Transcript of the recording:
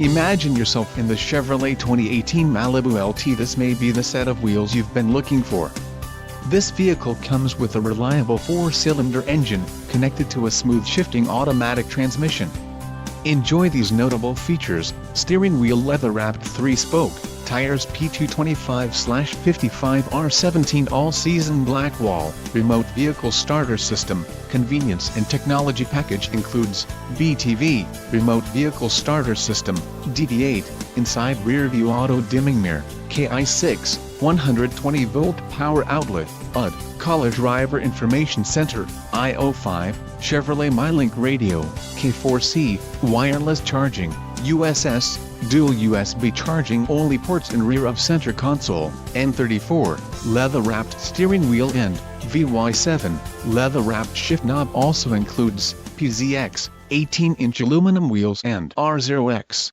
Imagine yourself in the Chevrolet 2018 Malibu LT. This may be the set of wheels you've been looking for. This vehicle comes with a reliable 4-cylinder engine, connected to a smooth shifting automatic transmission. Enjoy these notable features: steering wheel leather-wrapped 3-spoke, tires P225/55R17 all-season black wall, remote vehicle starter system. Convenience and technology package includes BTV, remote vehicle starter system, DD8, inside rear view auto dimming mirror, KI6, 120-volt power outlet, UD, color driver information center, I/O5, Chevrolet MyLink radio, K4C, wireless charging, USS, dual USB charging only ports in rear of center console, N34, leather-wrapped steering wheel and VY7, leather-wrapped shift knob. Also includes PZX, 18-inch aluminum wheels and R0X,